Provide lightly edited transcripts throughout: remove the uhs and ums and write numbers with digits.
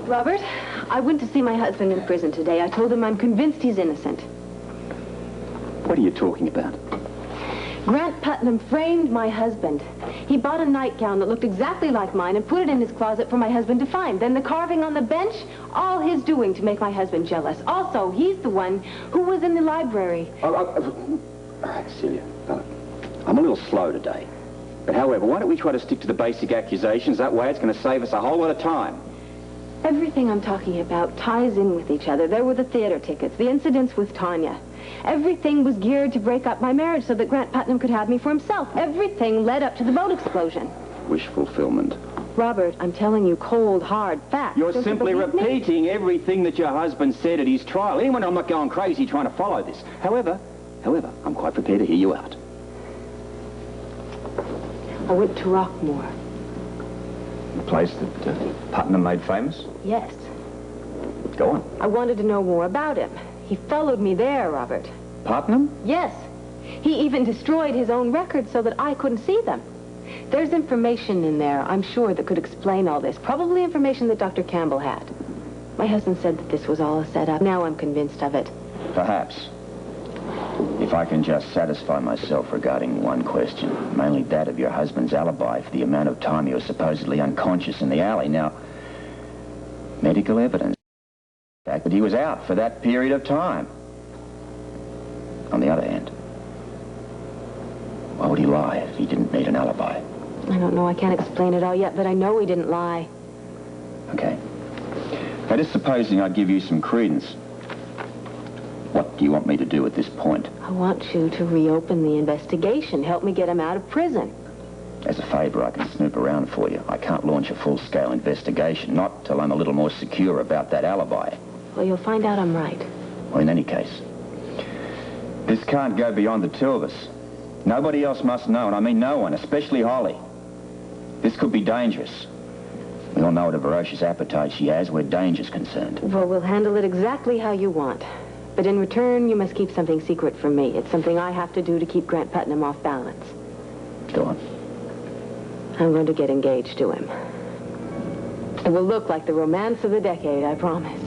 Robert, I went to see my husband in prison today. I told him I'm convinced he's innocent. What are you talking about? Grant Putnam framed my husband. He bought a nightgown that looked exactly like mine and put it in his closet for my husband to find. Then the carving on the bench, all his doing to make my husband jealous. Also, he's the one who was in the library. Celia, I'm a little slow today. But however, why don't we try to stick to the basic accusations? That way it's going to save us a whole lot of time. Everything I'm talking about ties in with each other. There were the theater tickets, the incidents with Tanya. Everything was geared to break up my marriage so that Grant Putnam could have me for himself. Everything led up to the boat explosion. Wish fulfillment. Robert, I'm telling you cold, hard facts. You're simply repeating everything that your husband said at his trial. Anyone, I'm not going crazy trying to follow this. However, I'm quite prepared to hear you out. I went to Rockmore. The place that Putnam made famous? Yes. Go on. I wanted to know more about him. He followed me there, Robert. Putnam? Yes. He even destroyed his own records so that I couldn't see them. There's information in there, I'm sure, that could explain all this. Probably information that Dr. Campbell had. My husband said that this was all a setup. Now I'm convinced of it. Perhaps. If I can just satisfy myself regarding one question, mainly that of your husband's alibi for the amount of time you were supposedly unconscious in the alley. Now, medical evidence, the fact that he was out for that period of time. On the other hand, why would he lie if he didn't need an alibi? I don't know. I can't explain it all yet, but I know he didn't lie. Okay. Now, just supposing I give you some credence. What do you want me to do at this point? I want you to reopen the investigation. Help me get him out of prison. As a favor, I can snoop around for you. I can't launch a full-scale investigation, not till I'm a little more secure about that alibi. Well, you'll find out I'm right. Well, in any case, this can't go beyond the two of us. Nobody else must know, and I mean no one, especially Holly. This could be dangerous. We all know what a voracious appetite she has where danger's concerned. Well, we'll handle it exactly how you want. But in return, you must keep something secret from me. It's something I have to do to keep Grant Putnam off balance. Go on. I'm going to get engaged to him. It will look like the romance of the decade, I promise.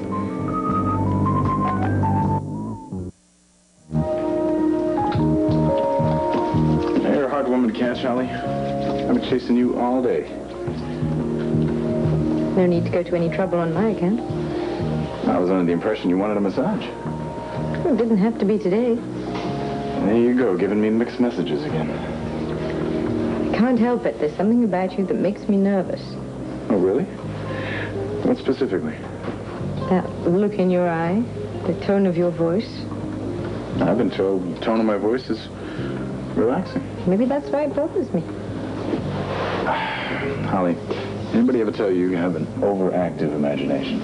You're a hard woman to catch, Holly. I've been chasing you all day. No need to go to any trouble on my account. I was under the impression you wanted a massage. It didn't have to be today. There you go, giving me mixed messages again. I can't help it. There's something about you that makes me nervous. Oh, really? What specifically? That look in your eye, the tone of your voice. I've been told the tone of my voice is relaxing. Maybe that's why it bothers me. Holly, anybody ever tell you have an overactive imagination?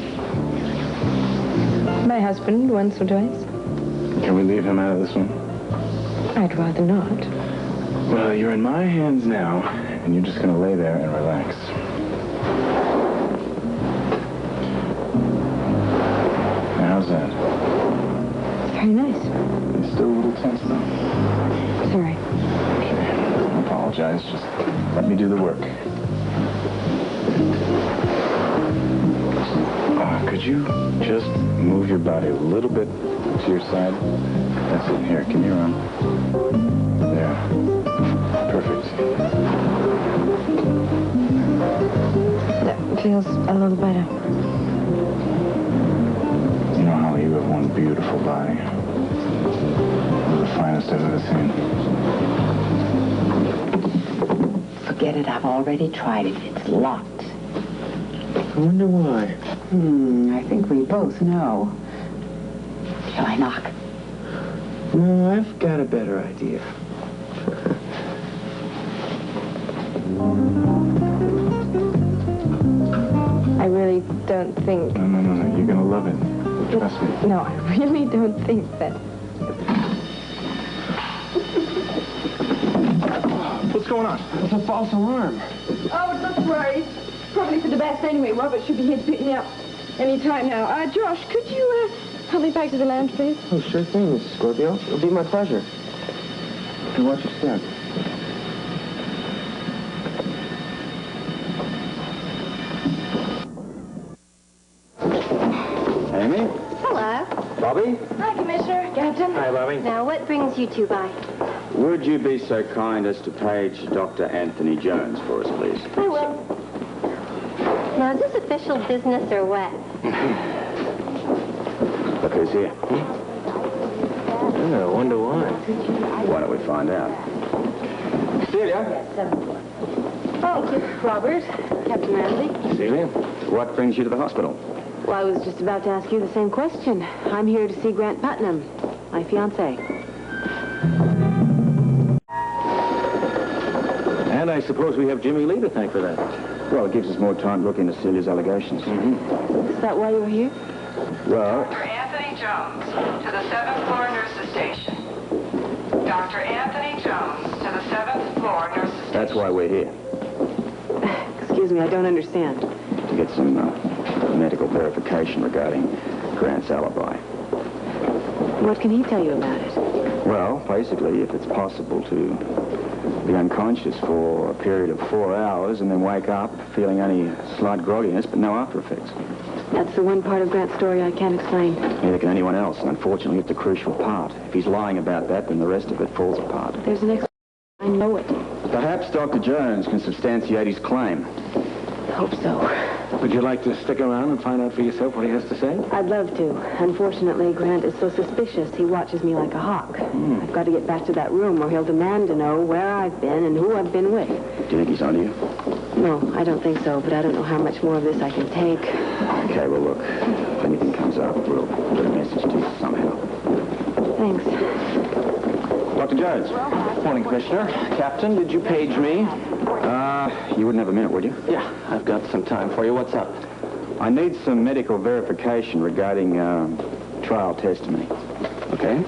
My husband, once or twice. Can we leave him out of this one? I'd rather not. Well, you're in my hands now, and you're just going to lay there and relax. Now, how's that? Very nice. You're still a little tense, though. Sorry. Okay, I apologize. Just let me do the work. Could you just move your body a little bit to your side? That's it. Here, give me your arm. There. Perfect. That feels a little better. You know, Holly, you have one beautiful body. One of the finest I've ever seen. Forget it. I've already tried it. It's locked. I wonder why. I think we both know. Shall I knock? No, I've got a better idea. I really don't think... No. You're gonna love it. Trust me. No, I really don't think that... What's going on? It's a false alarm. Oh, don't worry. Probably for the best anyway. Robert should be here to pick me up any time now. Josh, could you help me back to the lounge, please? Oh, sure thing, Mrs. Scorpio. It'll be my pleasure. Hey, watch your step. Bobby? Hi, Commissioner. Captain. Hi, Bobby. Now, what brings you two by? Would you be so kind as to page Dr. Anthony Jones for us, please? I will. Now, is this official business or what? Look who's here. I wonder why. Why don't we find out? Celia? Oh, Robert. Captain Ramsey. Celia? What brings you to the hospital? Well, I was just about to ask you the same question. I'm here to see Grant Putnam, my fiancé. And I suppose we have Jimmy Lee to thank for that. Well, it gives us more time to look into Celia's allegations. Is that why you're here? Well, Dr. Anthony Jones to the 7th floor nurses station. Dr. Anthony Jones to the 7th floor nurses station. that's why we're here. Excuse me, I don't understand. To get some medical verification regarding Grant's alibi. What can he tell you about it? Well, basically, if it's possible to be unconscious for a period of 4 hours and then wake up feeling only slight grogginess but no after effects. That's the one part of Grant's story I can't explain. Neither can anyone else, and unfortunately it's a crucial part. If he's lying about that, then the rest of it falls apart. There's an explanation. I know it. Perhaps Dr. Jones can substantiate his claim. Hope so. Would you like to stick around and find out for yourself what he has to say? I'd love to. Unfortunately, Grant is so suspicious, he watches me like a hawk. I've got to get back to that room where he'll demand to know where I've been and who I've been with. Do you think he's onto you? No, I don't think so, but I don't know how much more of this I can take. Okay, well, look, if anything comes up, we'll get a message to you somehow. Thanks. Dr. Jones. Morning, Commissioner. Captain, did you page me? You wouldn't have a minute, would you? Yeah, I've got some time for you. What's up? I need some medical verification regarding trial testimony. Okay.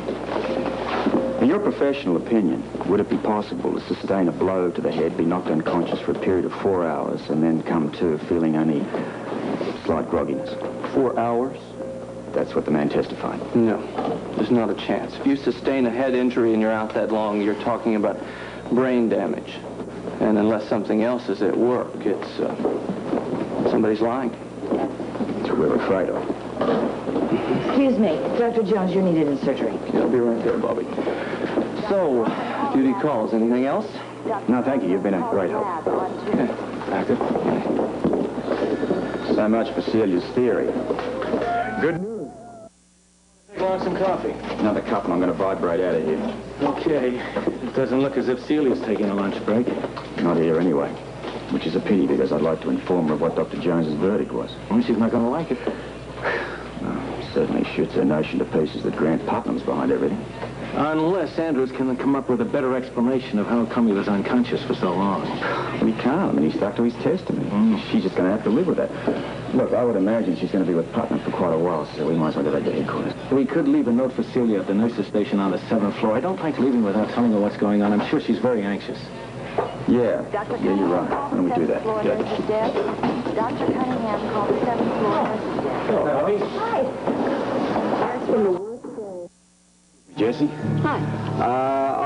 In your professional opinion, would it be possible to sustain a blow to the head, be knocked unconscious for a period of 4 hours, and then come to feeling only slight grogginess? 4 hours? That's what the man testified. No, there's not a chance. If you sustain a head injury and you're out that long, you're talking about brain damage. And unless something else is at work, it's somebody's lying. That's what we're afraid of. Excuse me. Dr. Jones, you're needed in surgery. Okay, I'll be right there, Bobby. So, duty calls. Anything else? No, thank you. You've been a great help. Okay, back up. So much for Celia's theory. Good news. Take along some coffee. Another cup and I'm going to vibrate out of here. Okay. It doesn't look as if Celia's taking a lunch break. Not here anyway. Which is a pity because I'd like to inform her of what Dr. Jones's verdict was. Well, she's not going to like it. Certainly shoots her notion to pieces that Grant Putnam's behind everything. Unless Andrews can come up with a better explanation of how come he was unconscious for so long. Well, he can't. I mean, he stuck to his testimony. She's just going to have to live with that. Look, I would imagine she's going to be with Putnam for quite a while, so we might as well go back to headquarters. We could leave a note for Celia at the nurse's station on the 7th floor. I don't like leaving without telling her what's going on. I'm sure she's very anxious. Yeah, you're right. Why don't we do that? Dr. Cunningham called the 7th floor nurse's desk. Hello, Bobby. Jesse? Hi.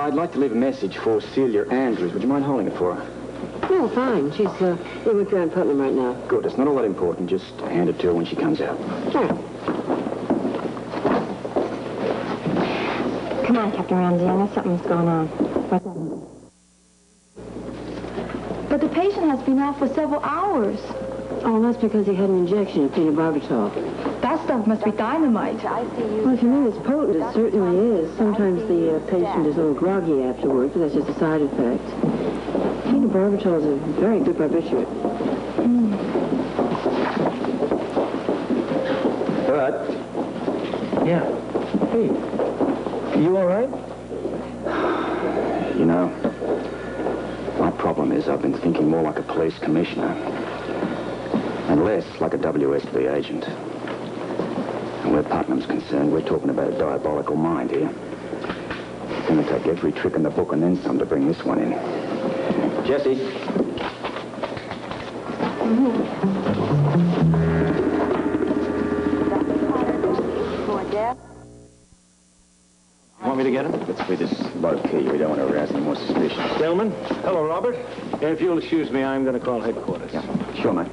I'd like to leave a message for Celia Andrews. Would you mind holding it for her? No, fine. She's in with Grant Putnam right now. Good. It's not all that important. Just hand it to her when she comes out. Sure. Come on, Captain Ramsey. I know something's going on. What's that? But the patient has been out for several hours. Oh, that's because he had an injection of phenobarbital. That stuff must be dynamite. Well, if you mean it's potent, it certainly is. Sometimes the patient is a little groggy afterwards, but that's just a side effect. Phenobarbital is a very good barbiturate. Bud? Yeah. Hey, you all right? You know, my problem is I've been thinking more like a police commissioner and less like a WSB agent. And where Putnam's concerned, we're talking about a diabolical mind here. It's going to take every trick in the book and then some to bring this one in. Jesse. Want me to get him? Let's be this low-key. We don't want to arouse any more suspicion. Gentlemen. Hello, Robert. If you'll excuse me, I'm going to call headquarters. Yeah, sure, mate.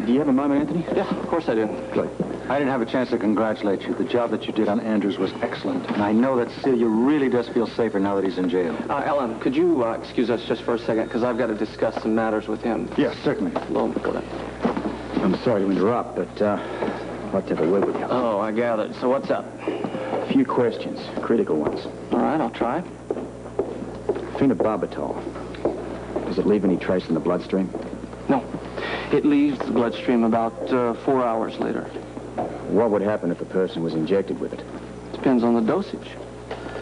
Do you have a moment, Anthony? Yeah, of course I do. Good. I didn't have a chance to congratulate you. The job that you did on Andrews was excellent. And I know that Celia really does feel safer now that he's in jail. Ellen, could you excuse us just for a second? Because I've got to discuss some matters with him. Yes, certainly. Alone, Nicola. I'm sorry to interrupt, but I'd like to have a word with you. Oh, I gathered. So what's up? A few questions, critical ones. All right, I'll try. Phenobarbital. Does it leave any trace in the bloodstream? No. It leaves the bloodstream about 4 hours later. What would happen if a person was injected with it? Depends on the dosage.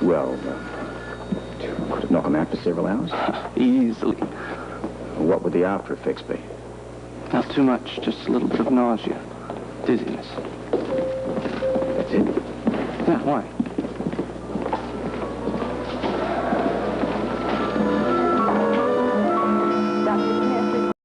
Well, could it knock them out for several hours? Easily. What would the after effects be? Not too much, just a little bit of nausea. Dizziness. That's it? Yeah, why?